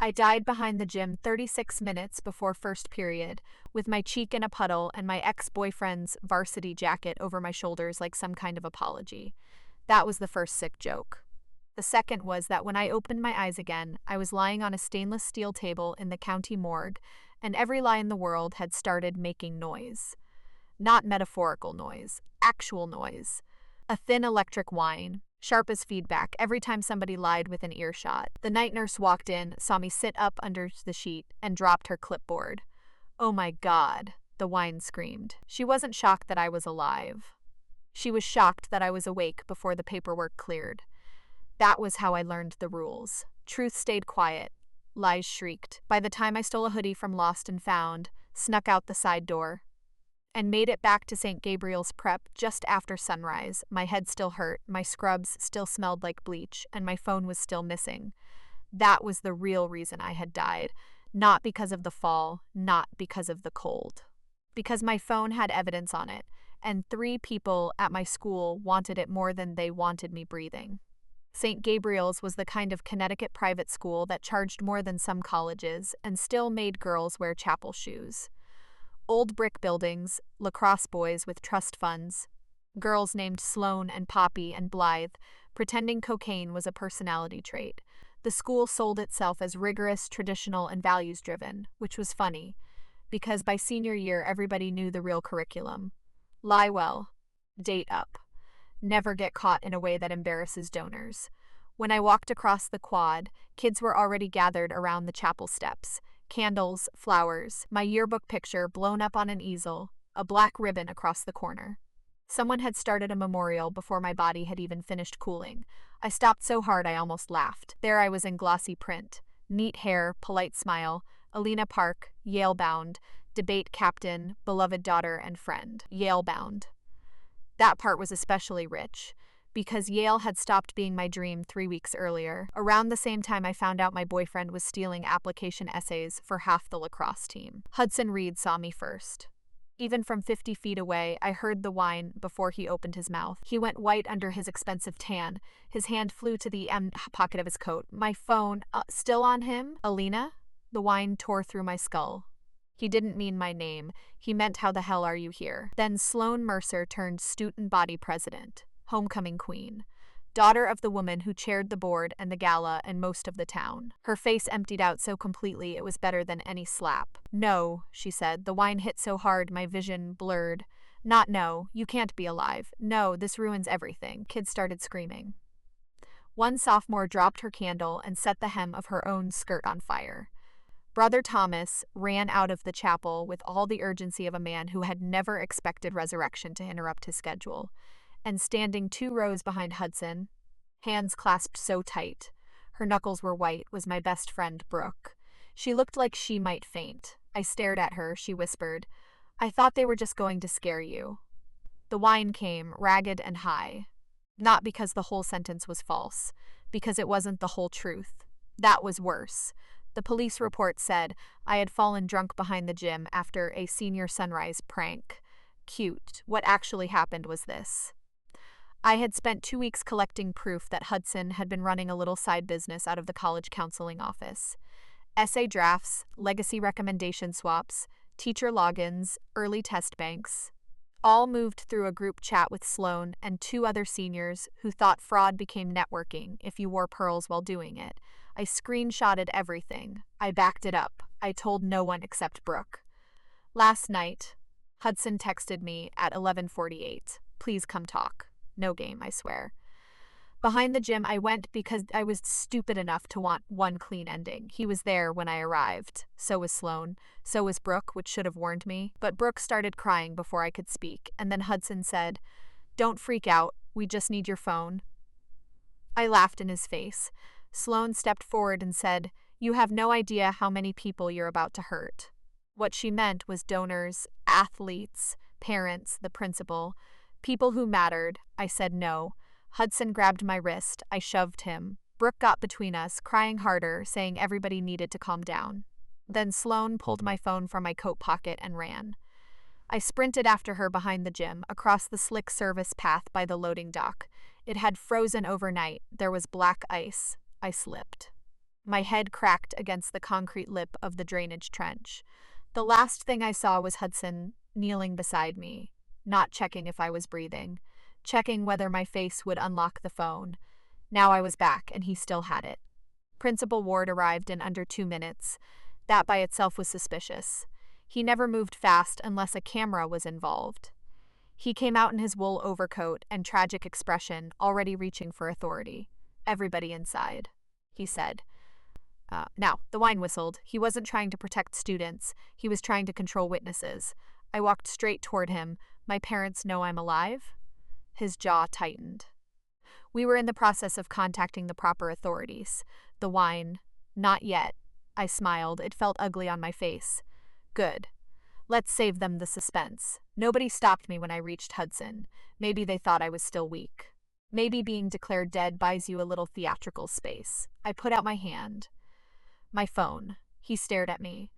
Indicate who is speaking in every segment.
Speaker 1: I died behind the gym 36 minutes before first period, with my cheek in a puddle and my ex-boyfriend's varsity jacket over my shoulders like some kind of apology. That was the first sick joke. The second was that when I opened my eyes again, I was lying on a stainless steel table in the county morgue, and every lie in the world had started making noise. Not metaphorical noise, actual noise. A thin electric whine, sharp as feedback every time somebody lied within earshot. The night nurse walked in, saw me sit up under the sheet, and dropped her clipboard. "Oh my God," the whine screamed. She wasn't shocked that I was alive. She was shocked that I was awake before the paperwork cleared. That was how I learned the rules. Truth stayed quiet. Lies shrieked. By the time I stole a hoodie from Lost and Found, snuck out the side door, and made it back to St. Gabriel's Prep just after sunrise, my head still hurt, my scrubs still smelled like bleach, and my phone was still missing. That was the real reason I had died. Not because of the fall, not because of the cold. Because my phone had evidence on it, and 3 people at my school wanted it more than they wanted me breathing. St. Gabriel's was the kind of Connecticut private school that charged more than some colleges and still made girls wear chapel shoes. Old brick buildings, lacrosse boys with trust funds, girls named Sloan and Poppy and Blythe, pretending cocaine was a personality trait. The school sold itself as rigorous, traditional, and values-driven, which was funny, because by senior year everybody knew the real curriculum. Lie well. Date up. Never get caught in a way that embarrasses donors. When I walked across the quad, kids were already gathered around the chapel steps. Candles, flowers, my yearbook picture blown up on an easel, a black ribbon across the corner. Someone had started a memorial before my body had even finished cooling. I stopped so hard I almost laughed. There I was in glossy print. Neat hair, polite smile, Alina Park, Yale-bound, debate captain, beloved daughter and friend. Yale-bound. That part was especially rich, because Yale had stopped being my dream 3 weeks earlier. Around the same time I found out my boyfriend was stealing application essays for half the lacrosse team. Hudson Reed saw me first. Even from 50 feet away, I heard the whine before he opened his mouth. He went white under his expensive tan. His hand flew to the pocket of his coat. My phone, still on him? Alina? The whine tore through my skull. He didn't mean my name. He meant how the hell are you here? Then Sloan Mercer turned student body president, homecoming queen, daughter of the woman who chaired the board and the gala and most of the town. Her face emptied out so completely it was better than any slap. "No," she said. The whine hit so hard my vision blurred. "Not no. You can't be alive. No, this ruins everything." Kids started screaming. One sophomore dropped her candle and set the hem of her own skirt on fire. Brother Thomas ran out of the chapel with all the urgency of a man who had never expected resurrection to interrupt his schedule. And standing 2 rows behind Hudson, hands clasped so tight, her knuckles were white, was my best friend, Brooke. She looked like she might faint. I stared at her, she whispered. "I thought they were just going to scare you." The whine came, ragged and high. Not because the whole sentence was false, because it wasn't the whole truth. That was worse. The police report said I had fallen drunk behind the gym after a senior sunrise prank. Cute. What actually happened was this. I had spent 2 weeks collecting proof that Hudson had been running a little side business out of the college counseling office. Essay drafts, legacy recommendation swaps, teacher logins, early test banks. All moved through a group chat with Sloan and 2 other seniors who thought fraud became networking if you wore pearls while doing it. I screenshotted everything. I backed it up. I told no one except Brooke. Last night, Hudson texted me at 11:48. "Please come talk." No game, I swear. Behind the gym I went because I was stupid enough to want one clean ending. He was there when I arrived. So was Sloan. So was Brooke, which should have warned me. But Brooke started crying before I could speak, and then Hudson said, "Don't freak out. We just need your phone." I laughed in his face. Sloan stepped forward and said, "You have no idea how many people you're about to hurt." What she meant was donors, athletes, parents, the principal, people who mattered. I said no. Hudson grabbed my wrist. I shoved him. Brooke got between us, crying harder, saying everybody needed to calm down. Then Sloan pulled my phone from my coat pocket and ran. I sprinted after her behind the gym, across the slick service path by the loading dock. It had frozen overnight. There was black ice. I slipped. My head cracked against the concrete lip of the drainage trench. The last thing I saw was Hudson kneeling beside me, not checking if I was breathing, checking whether my face would unlock the phone. Now I was back, and he still had it. Principal Ward arrived in under 2 minutes. That by itself was suspicious. He never moved fast unless a camera was involved. He came out in his wool overcoat and tragic expression, already reaching for authority. "Everybody inside," he said. Now, the whine whistled. He wasn't trying to protect students. He was trying to control witnesses. I walked straight toward him. "My parents know I'm alive?" His jaw tightened. "We were in the process of contacting the proper authorities." The whine. "Not yet." I smiled. It felt ugly on my face. "Good. Let's save them the suspense. Nobody stopped me when I reached Hudson. Maybe they thought I was still weak. Maybe being declared dead buys you a little theatrical space." I put out my hand. "My phone." He stared at me.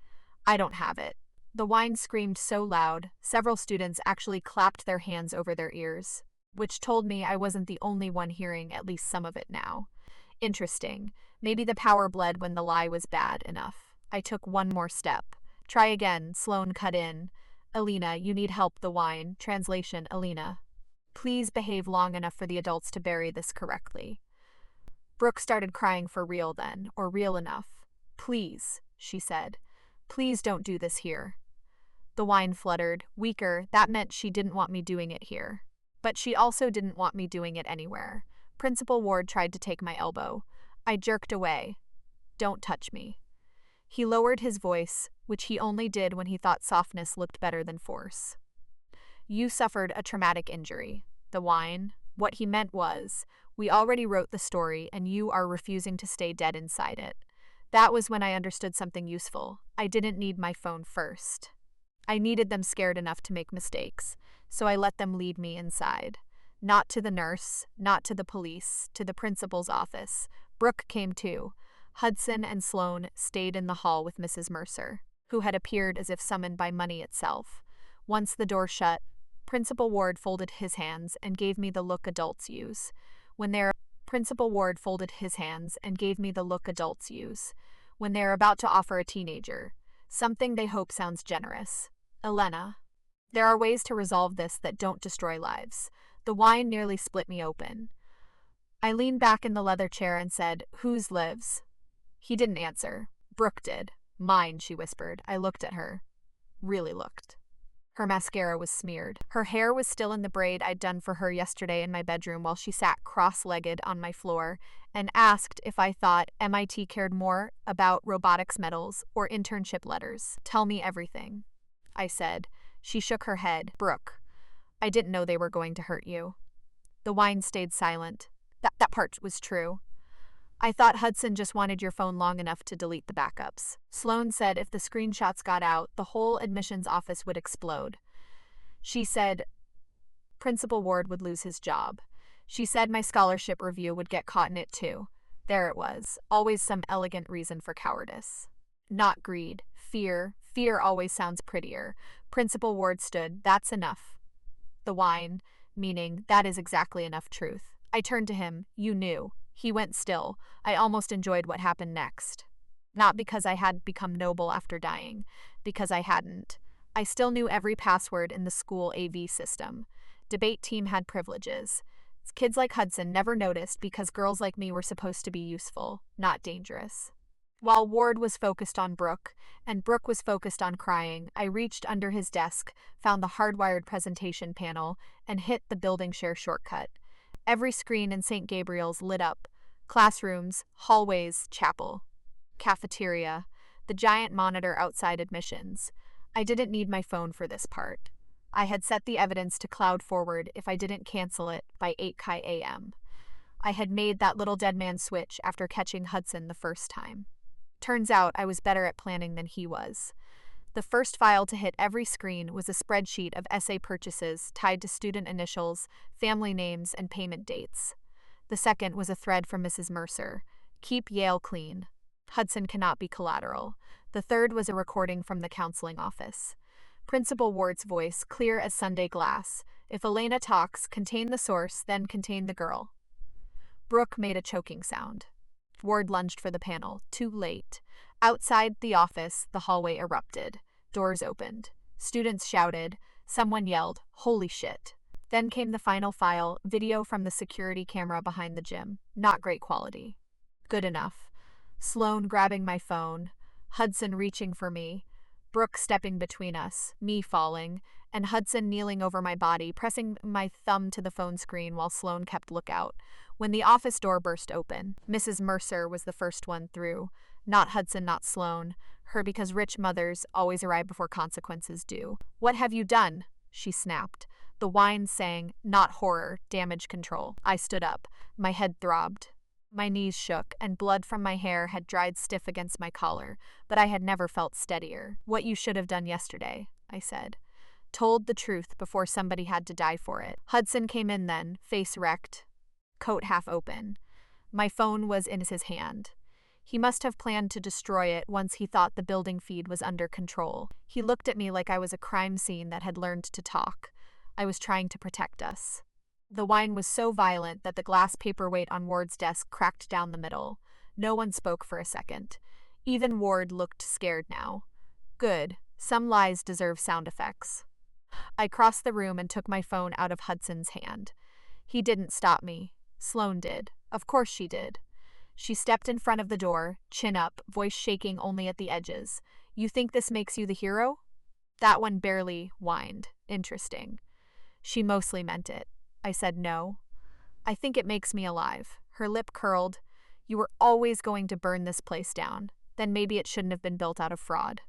Speaker 1: "I don't have it." The whine screamed so loud, several students actually clapped their hands over their ears, which told me I wasn't the only one hearing at least some of it now. Interesting. Maybe the power bled when the lie was bad enough. I took one more step. "Try again," Sloan cut in. "Alina, you need help." The whine. Translation, Alina. "Please behave long enough for the adults to bury this correctly." Brooke started crying for real then, or real enough. "Please," she said. "Please don't do this here." The whine fluttered. Weaker, that meant she didn't want me doing it here. But she also didn't want me doing it anywhere. Principal Ward tried to take my elbow. I jerked away. "Don't touch me." He lowered his voice, which he only did when he thought softness looked better than force. "You suffered a traumatic injury." The whine. What he meant was, we already wrote the story and you are refusing to stay dead inside it. That was when I understood something useful. I didn't need my phone first. I needed them scared enough to make mistakes, so I let them lead me inside. Not to the nurse, not to the police, to the principal's office. Brooke came too. Hudson and Sloan stayed in the hall with Mrs. Mercer, who had appeared as if summoned by money itself. Once the door shut, Principal Ward folded his hands and gave me the look adults use. Principal Ward folded his hands and gave me the look adults use when they're about to offer a teenager something they hope sounds generous. "Elena, there are ways to resolve this that don't destroy lives." The whine nearly split me open. I leaned back in the leather chair and said, "Whose lives?" He didn't answer. Brooke did. "Mine," she whispered. I looked at her. Really looked. Her mascara was smeared. Her hair was still in the braid I'd done for her yesterday in my bedroom while she sat cross-legged on my floor and asked if I thought MIT cared more about robotics medals or internship letters. "Tell me everything," I said. She shook her head. "Brooke, I didn't know they were going to hurt you." The whine stayed silent. That part was true. "I thought Hudson just wanted your phone long enough to delete the backups." Sloan said if the screenshots got out, the whole admissions office would explode. She said Principal Ward would lose his job. She said my scholarship review would get caught in it too. There it was, always some elegant reason for cowardice. Not greed, fear. Fear always sounds prettier. Principal Ward stood. "That's enough." The whine, meaning that is exactly enough truth. I turned to him. "You knew." He went still. I almost enjoyed what happened next. Not because I had become noble after dying, because I hadn't. I still knew every password in the school AV system. Debate team had privileges. Kids like Hudson never noticed because girls like me were supposed to be useful, not dangerous. While Ward was focused on Brooke, and Brooke was focused on crying, I reached under his desk, found the hardwired presentation panel, and hit the building share shortcut. Every screen in St. Gabriel's lit up. Classrooms, hallways, chapel, cafeteria, the giant monitor outside admissions. I didn't need my phone for this part. I had set the evidence to cloud forward if I didn't cancel it by 8 a.m. I had made that little dead man switch after catching Hudson the first time. Turns out I was better at planning than he was. The first file to hit every screen was a spreadsheet of essay purchases tied to student initials, family names, and payment dates. The second was a thread from Mrs. Mercer. "Keep Yale clean. Hudson cannot be collateral." The third was a recording from the counseling office. Principal Ward's voice, clear as Sunday glass. "If Elena talks, contain the source, then contain the girl." Brooke made a choking sound. Ward lunged for the panel. Too late. Outside the office, the hallway erupted. Doors opened. Students shouted. Someone yelled, "Holy shit." Then came the final file, video from the security camera behind the gym. Not great quality. Good enough. Sloan grabbing my phone. Hudson reaching for me. Brooke stepping between us. Me falling. And Hudson kneeling over my body, pressing my thumb to the phone screen while Sloan kept lookout. When the office door burst open, Mrs. Mercer was the first one through. Not Hudson, not Sloan. Her because rich mothers always arrive before consequences do. "What have you done?" she snapped. The whine sang, "Not horror, damage control." I stood up. My head throbbed. My knees shook, and blood from my hair had dried stiff against my collar, but I had never felt steadier. "What you should have done yesterday," I said. Told the truth before somebody had to die for it. Hudson came in then, face wrecked, coat half open. My phone was in his hand. He must have planned to destroy it once he thought the building feed was under control. He looked at me like I was a crime scene that had learned to talk. I was trying to protect us. The whine was so violent that the glass paperweight on Ward's desk cracked down the middle. No one spoke for a second. Even Ward looked scared now. Good. Some lies deserve sound effects. I crossed the room and took my phone out of Hudson's hand. He didn't stop me. Sloan did. Of course she did. She stepped in front of the door, chin up, voice shaking only at the edges. "You think this makes you the hero?" That one barely whined. Interesting. She mostly meant it. I said no. "I think it makes me alive." Her lip curled. "You were always going to burn this place down. Then maybe it shouldn't have been built out of fraud."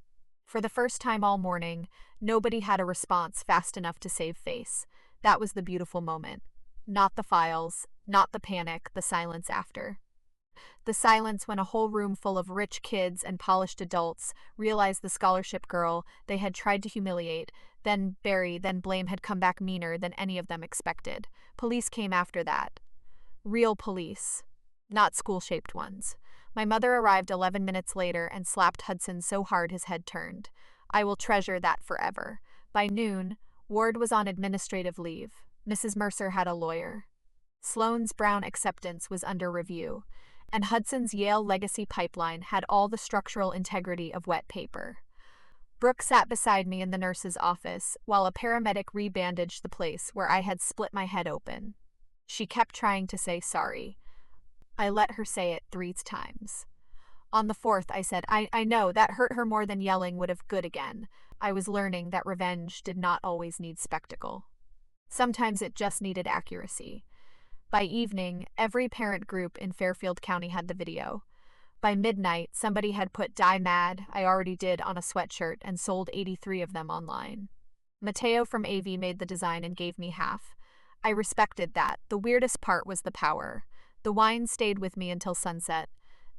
Speaker 1: For the first time all morning, nobody had a response fast enough to save face. That was the beautiful moment. Not the files, not the panic, the silence after. The silence when a whole room full of rich kids and polished adults realized the scholarship girl they had tried to humiliate, then bury, then blame had come back meaner than any of them expected. Police came after that. Real police. Not school-shaped ones. My mother arrived 11 minutes later and slapped Hudson so hard his head turned. I will treasure that forever. By noon, Ward was on administrative leave. Mrs. Mercer had a lawyer. Sloan's Brown acceptance was under review, and Hudson's Yale legacy pipeline had all the structural integrity of wet paper. Brooke sat beside me in the nurse's office while a paramedic rebandaged the place where I had split my head open. She kept trying to say sorry. I let her say it 3 times. On the 4th, I said, I know, that hurt her more than yelling would have good again. I was learning that revenge did not always need spectacle. Sometimes it just needed accuracy. By evening, every parent group in Fairfield County had the video. By midnight, somebody had put "Die Mad, I Already Did" on a sweatshirt and sold 83 of them online. Mateo from AV made the design and gave me half. I respected that. The weirdest part was the power. The whine stayed with me until sunset.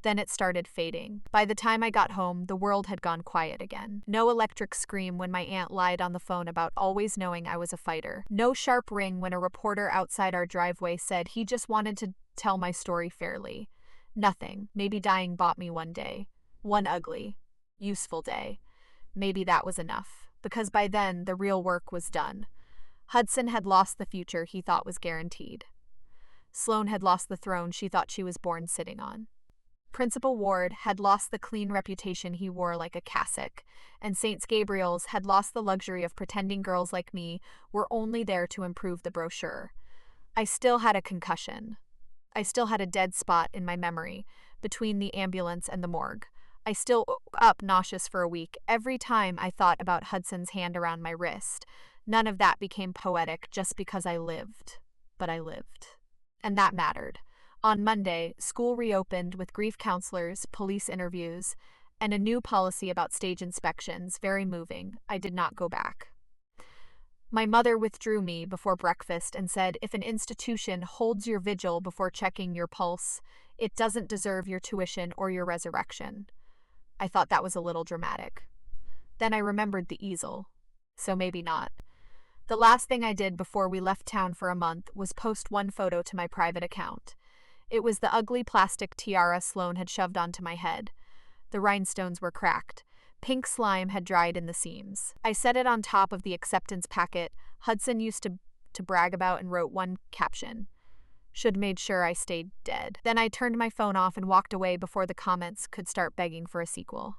Speaker 1: Then it started fading. By the time I got home, the world had gone quiet again. No electric scream when my aunt lied on the phone about always knowing I was a fighter. No sharp ring when a reporter outside our driveway said he just wanted to tell my story fairly. Nothing. Maybe dying bought me one day. One ugly, useful day. Maybe that was enough, because by then the real work was done. Hudson had lost the future he thought was guaranteed. Sloan had lost the throne she thought she was born sitting on. Principal Ward had lost the clean reputation he wore like a cassock, and St. Gabriel's had lost the luxury of pretending girls like me were only there to improve the brochure. I still had a concussion. I still had a dead spot in my memory, between the ambulance and the morgue. I still woke up nauseous for a week every time I thought about Hudson's hand around my wrist. None of that became poetic just because I lived. But I lived. And that mattered. On Monday, school reopened with grief counselors, police interviews, and a new policy about stage inspections. Very moving. I did not go back. My mother withdrew me before breakfast and said, if an institution holds your vigil before checking your pulse, it doesn't deserve your tuition or your resurrection. I thought that was a little dramatic. Then I remembered the easel. So maybe not. The last thing I did before we left town for a month was post one photo to my private account. It was the ugly plastic tiara Sloan had shoved onto my head. The rhinestones were cracked. Pink slime had dried in the seams. I set it on top of the acceptance packet Hudson used to brag about and wrote one caption. Should made sure I stayed dead. Then I turned my phone off and walked away before the comments could start begging for a sequel.